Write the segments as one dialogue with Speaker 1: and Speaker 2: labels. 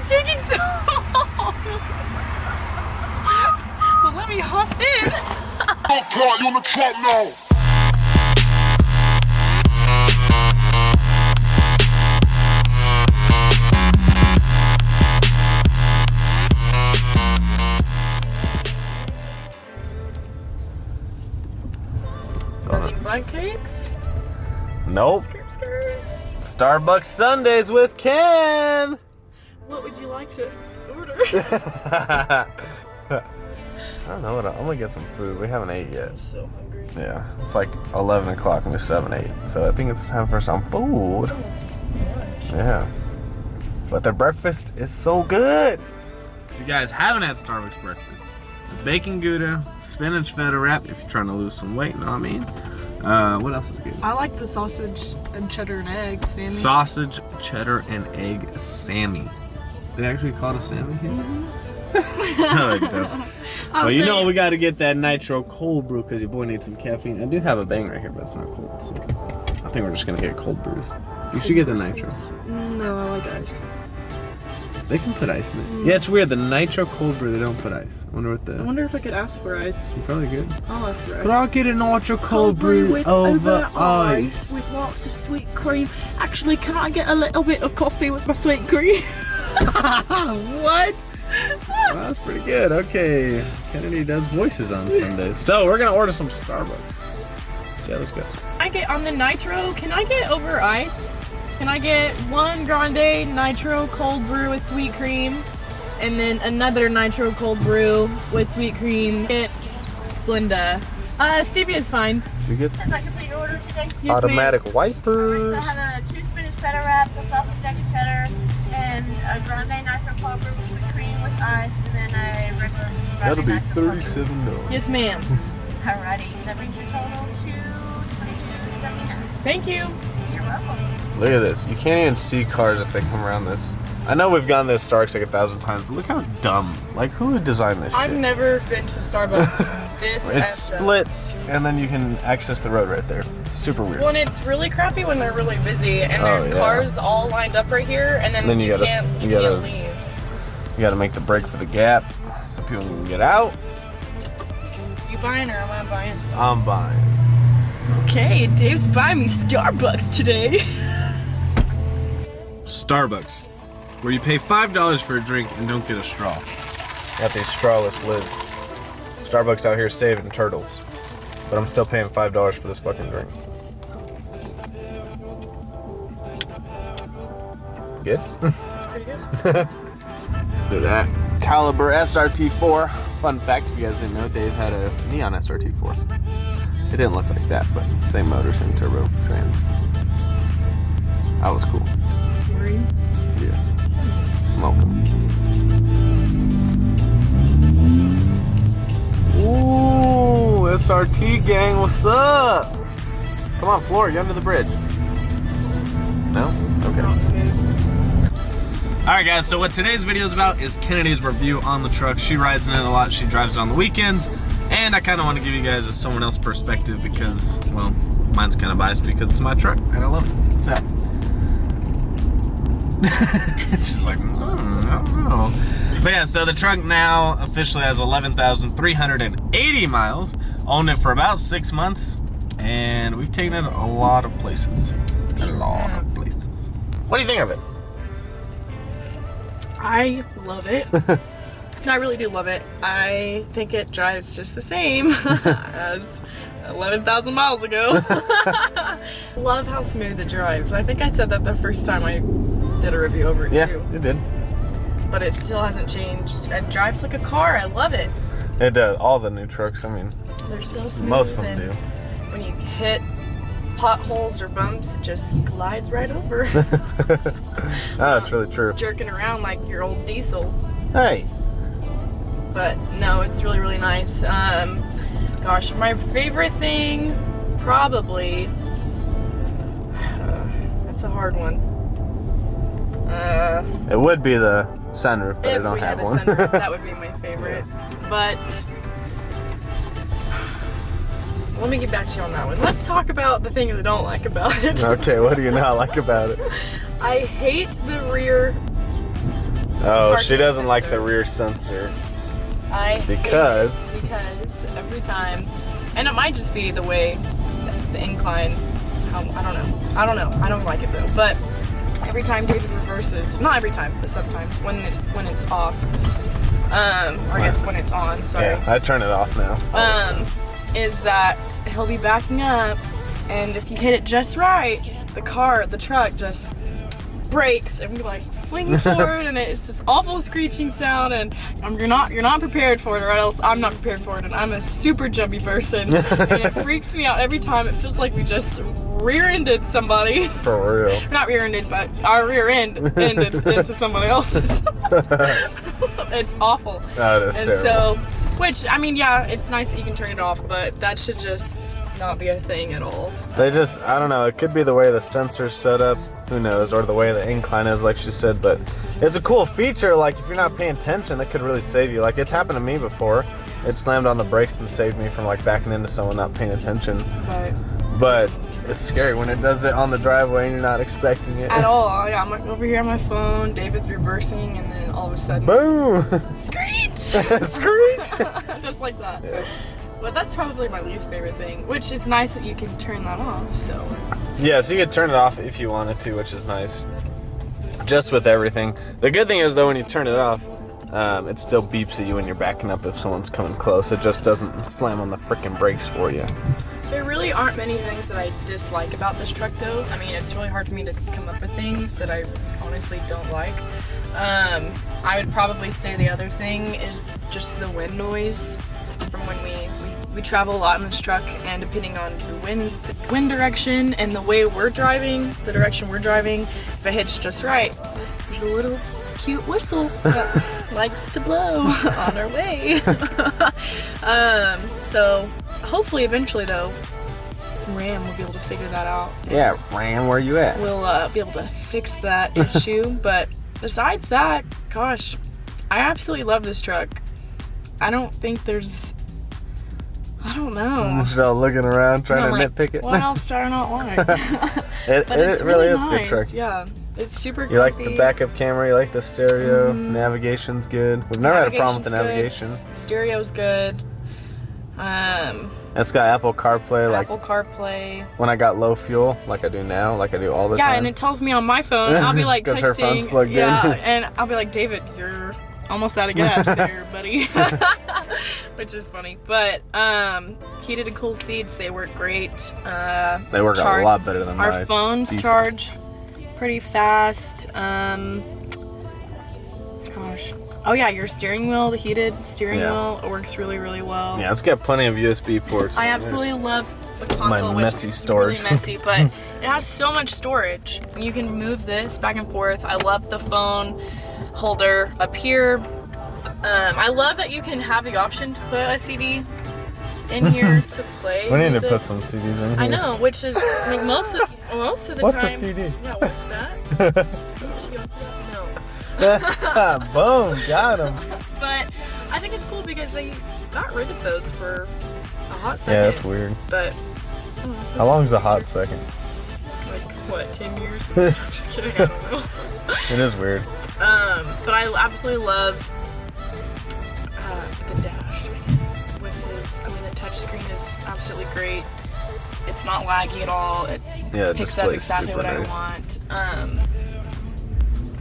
Speaker 1: taking so long? Well, let me hop in.
Speaker 2: You on the truck now.
Speaker 1: Nothing but cakes?
Speaker 3: Nope.
Speaker 1: Skirt, skirt.
Speaker 3: Starbucks Sundays with Ken.
Speaker 1: What would you like to order?
Speaker 3: I don't know. I'm gonna get some food. We haven't ate yet.
Speaker 1: I'm so hungry.
Speaker 3: Yeah, it's like 11 o'clock and we still haven't ate. So I think it's time for some food.
Speaker 1: Almost lunch.
Speaker 3: Yeah. But their breakfast is so good. If you guys haven't had Starbucks breakfast, the bacon Gouda, spinach feta wrap, if you're trying to lose some weight, you know what I mean? What else is good?
Speaker 1: I like the sausage and cheddar and egg, Sammy.
Speaker 3: Sausage, cheddar, and egg Sammy. They actually call it a Sammy here? I like that. Well, you know we got to get that nitro cold brew because your boy needs some caffeine. I do have a bang right here, but it's not cold. So I think we're just going to get cold brews. You should get the nitro.
Speaker 1: No, I like ice.
Speaker 3: They can put ice in it. Yeah, it's weird. The nitro cold brew, they don't put ice. I wonder
Speaker 1: if I could ask for ice.
Speaker 3: You probably good.
Speaker 1: I'll ask for ice.
Speaker 3: But I'll get a nitro cold brew
Speaker 1: with
Speaker 3: over ice.
Speaker 1: With lots of sweet cream. Actually, can I get a little bit of coffee with my sweet cream?
Speaker 3: What? Well, that's pretty good. Okay. Kennedy does voices on Sundays. So we're going to order some Starbucks. See how this goes.
Speaker 1: I get on the nitro, can I get over ice? Can I get one grande nitro cold brew with sweet cream? And then another nitro cold brew with sweet cream. Get Splenda. Stevia is fine.
Speaker 3: You get
Speaker 4: Is that complete your order today?
Speaker 1: Yes,
Speaker 3: automatic
Speaker 4: So
Speaker 3: wipers.
Speaker 4: I have a 2 spinach feta wraps, a sausage jack and cheddar, and a grande nitro cold brew with whipped cream with ice, and then a regular grande
Speaker 3: That'll be
Speaker 4: nitro cold brew.
Speaker 3: $37.
Speaker 1: Yes, ma'am.
Speaker 4: Alrighty, that brings your total to $22.79.
Speaker 1: Thank you.
Speaker 4: You're welcome.
Speaker 3: Look at this. You can't even see cars if they come around this. I know we've gone to Starbucks like 1,000 times, but look how dumb. Like, who would design this
Speaker 1: I've
Speaker 3: shit?
Speaker 1: never been to a Starbucks this
Speaker 3: It splits, and then you can access the road right there. Super weird.
Speaker 1: Well, and it's really crappy when they're really busy and there's
Speaker 3: yeah.
Speaker 1: cars all lined up right here, and then you can't leave.
Speaker 3: You gotta make the break for the gap so people can get out.
Speaker 1: You buying or am I buying?
Speaker 3: I'm buying.
Speaker 1: Okay, Dave's buying me Starbucks today.
Speaker 3: Starbucks, where you pay $5 for a drink and don't get a straw. Got these strawless lids. Starbucks out here saving turtles, but I'm still paying $5 for this fucking drink. Good?
Speaker 1: It's pretty good.
Speaker 3: Look at that. Caliber SRT4. Fun fact, if you guys didn't know, Dave had a neon SRT4. It didn't look like that, but same motor, same turbo, trans. That was cool.
Speaker 1: Green.
Speaker 3: Yeah. Smoke 'em. Ooh, SRT gang, what's up? Come on, Floor, you're under the bridge. No? Okay. Alright guys, so what today's video is about is Kennedy's review on the truck. She rides in it a lot, she drives it on the weekends, and I kind of want to give you guys a someone else perspective because, well, mine's kind of biased because it's my truck and I love it. So, she's like, I don't know. But yeah, so the truck now officially has 11,380 miles. Owned it for about 6 months, and we've taken it a lot of places. A lot of places. What do you think of it?
Speaker 1: I love it. I really do love it. I think it drives just the same as 11,000 miles ago. Love how smooth it drives. I think I said that the first time I did a review over it too.
Speaker 3: Yeah, you did.
Speaker 1: But it still hasn't changed. It drives like a car. I love it.
Speaker 3: It does. All the new trucks, I mean,
Speaker 1: They're so smooth.
Speaker 3: most of them
Speaker 1: and
Speaker 3: do.
Speaker 1: When you hit potholes or bumps, it just glides right over.
Speaker 3: Oh, it's really true.
Speaker 1: Jerking around like your old diesel.
Speaker 3: Hey.
Speaker 1: But no, it's really, really nice. Gosh, my favorite thing, probably, that's a hard one.
Speaker 3: It would be the sunroof, but I
Speaker 1: If
Speaker 3: don't
Speaker 1: we had
Speaker 3: have
Speaker 1: a
Speaker 3: one.
Speaker 1: sunroof, that would be my favorite. But let me get back to you on that one. Let's talk about the things I don't like about it.
Speaker 3: Okay, what do you not like about it?
Speaker 1: I hate the rear
Speaker 3: Oh, she
Speaker 1: parking
Speaker 3: doesn't like the
Speaker 1: sensor.
Speaker 3: rear sensor.
Speaker 1: I hate
Speaker 3: Because?
Speaker 1: it because every time, and it might just be the way the incline. I don't know. I don't like it though. But every time David reverses, not every time, but sometimes when it's off, or I guess when it's on. Sorry.
Speaker 3: Yeah, I turn it off now.
Speaker 1: Is that he'll be backing up, and if you hit it just right, the truck just brakes and we like fling forward, and it's this awful screeching sound, and you're not prepared for it, or else I'm not prepared for it, and I'm a super jumpy person, and it freaks me out every time. It feels like we just rear-ended somebody.
Speaker 3: For real.
Speaker 1: Not rear-ended, but our rear end ended into somebody else's. It's awful.
Speaker 3: That is
Speaker 1: And
Speaker 3: terrible.
Speaker 1: so, which, I mean, yeah, it's nice that you can turn it off, but that should just not be a thing at all.
Speaker 3: They just, I don't know, it could be the way the sensor's set up, who knows, or the way the incline is, like she said, but it's a cool feature. Like, if you're not paying attention, that could really save you. Like, it's happened to me before. It slammed on the brakes and saved me from, like, backing into someone not paying attention.
Speaker 1: Right.
Speaker 3: But it's scary when it does it on the driveway and you're not expecting it.
Speaker 1: At all. Yeah, I'm like over here on my phone, David's reversing, and then all of a sudden,
Speaker 3: Boom!
Speaker 1: screech!
Speaker 3: Screech!
Speaker 1: Just like that.
Speaker 3: Yeah.
Speaker 1: But that's probably my least favorite thing, which is nice that you can turn that off, so.
Speaker 3: Yeah, so you could turn it off if you wanted to, which is nice. Just with everything. The good thing is, though, when you turn it off, it still beeps at you when you're backing up if someone's coming close. It just doesn't slam on the freaking brakes for you.
Speaker 1: There really aren't many things that I dislike about this truck, though. I mean, it's really hard for me to come up with things that I honestly don't like. I would probably say the other thing is just the wind noise from when we travel a lot in this truck, and depending on the wind direction and the way we're driving, the direction we're driving, if it hits just right, there's a little cute whistle that likes to blow on our way. So hopefully eventually though, Ram will be able to figure that out.
Speaker 3: Yeah, Ram, where you at?
Speaker 1: We'll be able to fix that issue. But besides that, gosh, I absolutely love this truck. I don't think there's, I don't know.
Speaker 3: Just all looking around trying
Speaker 1: I'm
Speaker 3: to
Speaker 1: like,
Speaker 3: nitpick it.
Speaker 1: what else do I not like?
Speaker 3: It
Speaker 1: But it's
Speaker 3: really is
Speaker 1: nice.
Speaker 3: a good truck.
Speaker 1: Yeah, it's super
Speaker 3: You like the
Speaker 1: comfy.
Speaker 3: backup camera, you like the stereo, navigation's good. We've never had a problem with the
Speaker 1: Navigation's
Speaker 3: navigation.
Speaker 1: good, Stereo's good.
Speaker 3: It's got Apple CarPlay, like
Speaker 1: Apple CarPlay.
Speaker 3: when I got low fuel, like I do now, like I do all the
Speaker 1: Yeah,
Speaker 3: time.
Speaker 1: and it tells me on my phone. I'll be like
Speaker 3: 'Cause her
Speaker 1: texting.
Speaker 3: phone's plugged in.
Speaker 1: Yeah, and I'll be like, David, you're almost out of gas there, buddy. Which is funny. But heated and cooled seats, they work great.
Speaker 3: They work a lot better than
Speaker 1: our
Speaker 3: my
Speaker 1: phones
Speaker 3: diesel.
Speaker 1: charge pretty fast. Gosh. Oh yeah, your steering wheel, the heated steering
Speaker 3: Yeah.
Speaker 1: wheel, it works really, really well.
Speaker 3: Yeah, it's got plenty of USB ports.
Speaker 1: I
Speaker 3: There's-
Speaker 1: absolutely love the console, which
Speaker 3: messy
Speaker 1: is
Speaker 3: storage.
Speaker 1: really messy, but it has so much storage. You can move this back and forth. I love the phone holder up here. I love that you can have the option to put a CD in here to play
Speaker 3: We need to
Speaker 1: music.
Speaker 3: put some CDs in here.
Speaker 1: I know, which is like most of the
Speaker 3: What's
Speaker 1: time.
Speaker 3: a CD?
Speaker 1: Yeah, what's that? No.
Speaker 3: Boom, got him.
Speaker 1: But I think it's cool because they got rid of those for a hot
Speaker 3: Yeah,
Speaker 1: second.
Speaker 3: that's weird.
Speaker 1: But
Speaker 3: How long is a hot second?
Speaker 1: like what, 10 years? I'm just kidding, I don't know.
Speaker 3: It is weird.
Speaker 1: But I absolutely love the dash. The touch screen is absolutely great. It's not laggy at all. It
Speaker 3: Yeah,
Speaker 1: picks up
Speaker 3: display's
Speaker 1: exactly
Speaker 3: super
Speaker 1: what
Speaker 3: nice.
Speaker 1: I want.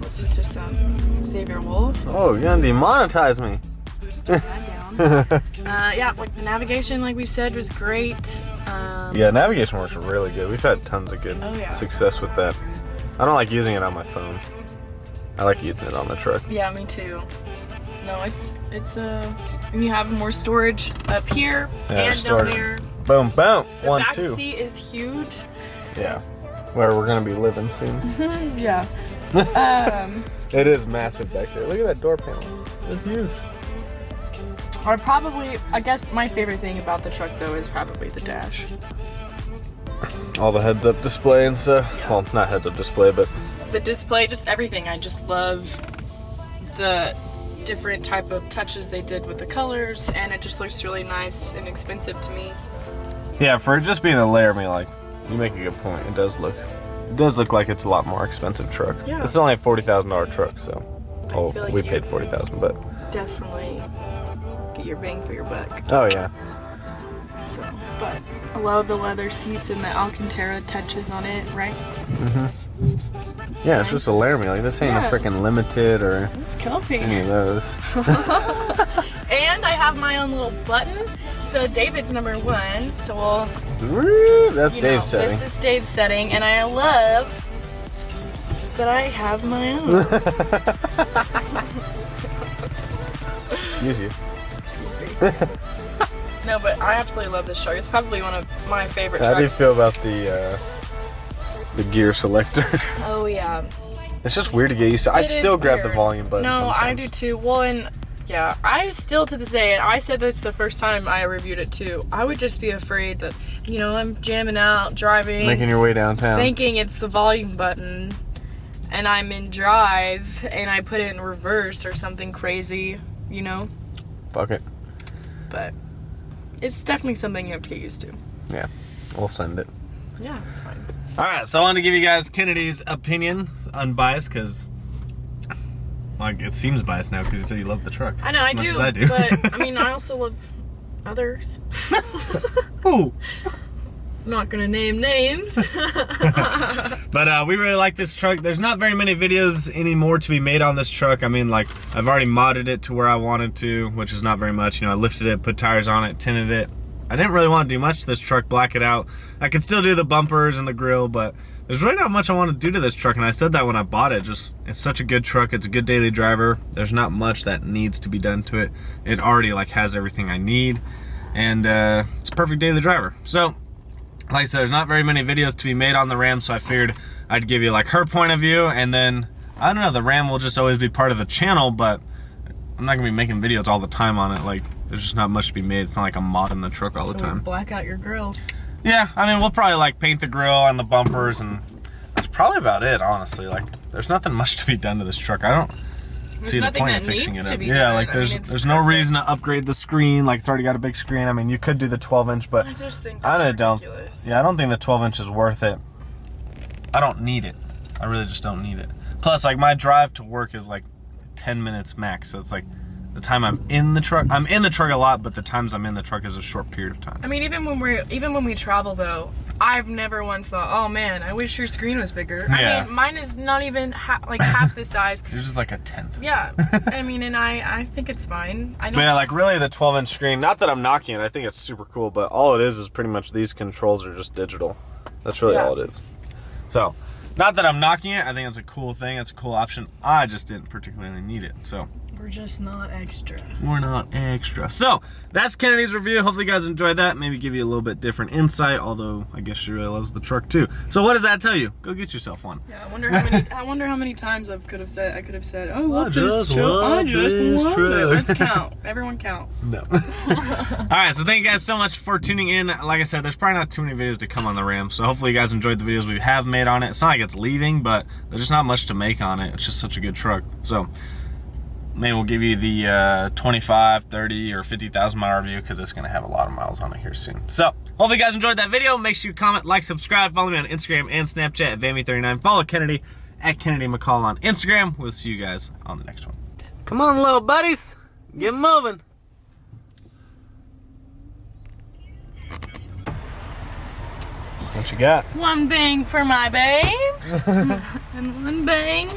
Speaker 1: Listen to some Xavier Wolf.
Speaker 3: Oh, you're gonna demonetize me.
Speaker 1: Yeah, like the navigation, like we said, was great.
Speaker 3: Yeah, navigation works really good. We've had tons of good
Speaker 1: Oh, yeah.
Speaker 3: success with that. I don't like using it on my phone. I like using it on the truck.
Speaker 1: Yeah, me too. No, it's and you have more storage up here
Speaker 3: Yeah,
Speaker 1: and
Speaker 3: storage.
Speaker 1: down there.
Speaker 3: Boom, boom.
Speaker 1: The
Speaker 3: One,
Speaker 1: back
Speaker 3: two.
Speaker 1: seat is huge.
Speaker 3: Yeah. Where we're gonna be living soon.
Speaker 1: Yeah.
Speaker 3: It is massive back there. Look at that door panel. It's huge.
Speaker 1: I guess my favorite thing about the truck though is probably the dash.
Speaker 3: All the heads-up display and stuff.
Speaker 1: Yeah.
Speaker 3: Well, not heads-up display, but
Speaker 1: The display, just everything. I just love the different type of touches they did with the colors, and it just looks really nice and expensive to me.
Speaker 3: yeah, for it just being a Laramie, like, you make a good point. It does look like it's a lot more expensive truck.
Speaker 1: Yeah.
Speaker 3: It's only a $40,000 truck, so Oh,
Speaker 1: feel like
Speaker 3: we
Speaker 1: you
Speaker 3: paid 40,000, but
Speaker 1: definitely get your bang for your buck.
Speaker 3: oh yeah.
Speaker 1: So, but I love the leather seats and the Alcantara touches on it, right?
Speaker 3: Yeah, it's just a Laramie. Like this ain't
Speaker 1: Yeah.
Speaker 3: a freaking Limited or
Speaker 1: It's comfy.
Speaker 3: any of those.
Speaker 1: And I have my own little button. So David's number 1. So we'll.
Speaker 3: Woo, that's
Speaker 1: You know,
Speaker 3: Dave's setting.
Speaker 1: This is Dave's setting, and I love that I have my own.
Speaker 3: Excuse you.
Speaker 1: Excuse me. No, but I absolutely love this truck. It's probably one of my favorite
Speaker 3: How do you
Speaker 1: trucks.
Speaker 3: feel about the gear selector?
Speaker 1: Oh yeah.
Speaker 3: It's just weird to get used to. I
Speaker 1: It is
Speaker 3: still grab the
Speaker 1: weird.
Speaker 3: volume button.
Speaker 1: No,
Speaker 3: sometimes.
Speaker 1: I do too. Well, and yeah, I still to this day, and I said this the first time I reviewed it too. I would just be afraid that, you know, I'm jamming out, driving,
Speaker 3: Making your way downtown.
Speaker 1: thinking it's the volume button, and I'm in drive, and I put it in reverse or something crazy, you know.
Speaker 3: Fuck it.
Speaker 1: But it's definitely something you have to get used to.
Speaker 3: Yeah, we'll send it.
Speaker 1: Yeah, it's fine.
Speaker 3: All right, so I wanted to give you guys Kennedy's opinion, unbiased, because like it seems biased now because you said you love the truck.
Speaker 1: I know, I
Speaker 3: as much
Speaker 1: do,
Speaker 3: as I do.
Speaker 1: but I mean, I also love others.
Speaker 3: Ooh.
Speaker 1: I'm not gonna name names.
Speaker 3: But we really like this truck. There's not very many videos anymore to be made on this truck. I mean, like, I've already modded it to where I wanted to, which is not very much. You know, I lifted it, put tires on it, tinted it. I didn't really want to do much to this truck, black it out. I could still do the bumpers and the grill, but there's really not much I want to do to this truck, and I said that when I bought it. Just, it's such a good truck. It's a good daily driver. There's not much that needs to be done to it. It already, like, has everything I need, and it's a perfect daily driver. So, like I said, there's not very many videos to be made on the Ram, so I figured I'd give you like her point of view, and then, I don't know, the Ram will just always be part of the channel, but I'm not gonna be making videos all the time on it. Like, there's just not much to be made. It's not like I'm modding the truck all the time.
Speaker 1: Black out your grill.
Speaker 3: Yeah, I mean, we'll probably like paint the grill and the bumpers, and that's probably about it, honestly. Like, there's nothing much to be done to this truck. I don't see the
Speaker 1: nothing
Speaker 3: point
Speaker 1: that
Speaker 3: of fixing
Speaker 1: needs
Speaker 3: it
Speaker 1: to
Speaker 3: up.
Speaker 1: be
Speaker 3: Yeah,
Speaker 1: done.
Speaker 3: like
Speaker 1: I
Speaker 3: there's
Speaker 1: mean, it's
Speaker 3: there's no
Speaker 1: perfect.
Speaker 3: reason to upgrade the screen. Like, it's already got a big screen. I mean, you could do the 12-inch, but
Speaker 1: I just think
Speaker 3: I
Speaker 1: that's
Speaker 3: don't.
Speaker 1: ridiculous.
Speaker 3: Yeah, I don't think the 12-inch is worth it. I don't need it. I really just don't need it. Plus, like, my drive to work is like 10 minutes max, so it's like the time I'm in the truck a lot, but the times I'm in the truck is a short period of time.
Speaker 1: I mean, even when we travel though, I've never once thought, oh man, I wish your screen was bigger.
Speaker 3: Yeah.
Speaker 1: I mean, mine is not even half the size.
Speaker 3: It's just like a tenth.
Speaker 1: Yeah, I mean, and I think it's fine. I
Speaker 3: But
Speaker 1: don't.
Speaker 3: yeah, like, really, the 12-inch screen, not that I'm knocking it, I think it's super cool, but all it is pretty much these controls are just digital. That's really
Speaker 1: Yeah.
Speaker 3: all it is. So, not that I'm knocking it, I think it's a cool thing, it's a cool option. I just didn't particularly need it, so.
Speaker 1: We're just not extra.
Speaker 3: We're not extra. So, that's Kennedy's review. Hopefully you guys enjoyed that. Maybe give you a little bit different insight, although I guess she really loves the truck too. So what does that tell you? Go get yourself one.
Speaker 1: Yeah, I wonder how many times I could have said, I love
Speaker 3: I
Speaker 1: this
Speaker 3: just
Speaker 1: truck. I
Speaker 3: love
Speaker 1: just
Speaker 3: this
Speaker 1: love it.
Speaker 3: truck.
Speaker 1: Let's count. Everyone count.
Speaker 3: No. Alright, so thank you guys so much for tuning in. Like I said, there's probably not too many videos to come on the Ram, so hopefully you guys enjoyed the videos we have made on it. It's not like it's leaving, but there's just not much to make on it. It's just such a good truck. So, maybe we'll give you the 25, 30, or 50,000 mile review because it's going to have a lot of miles on it here soon. So, hopefully you guys enjoyed that video. Make sure you comment, like, subscribe. Follow me on Instagram and Snapchat at Vammy39. Follow Kennedy at Kennedy McCall on Instagram. We'll see you guys on the next one. Come on, little buddies. Get moving. What you got?
Speaker 1: One bang for my babe, and one bang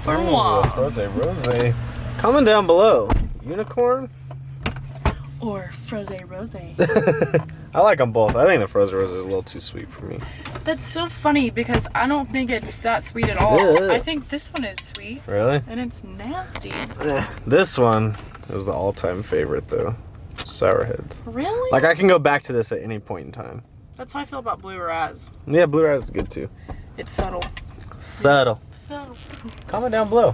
Speaker 1: for Juan.
Speaker 3: Rose. Comment down below. Unicorn?
Speaker 1: Or Froze Rose.
Speaker 3: I like them both. I think the Frozen Rose is a little too sweet for me.
Speaker 1: That's so funny because I don't think it's that sweet at all.
Speaker 3: Ugh.
Speaker 1: I think this one is sweet,
Speaker 3: Really?
Speaker 1: and it's nasty.
Speaker 3: This one is the all-time favorite, though. Sourheads.
Speaker 1: Really?
Speaker 3: Like, I can go back to this at any point in time.
Speaker 1: That's how I feel about Blue Raz.
Speaker 3: Yeah, Blue Raz is good, too.
Speaker 1: It's subtle.
Speaker 3: Subtle.
Speaker 1: Subtle.
Speaker 3: Comment down below.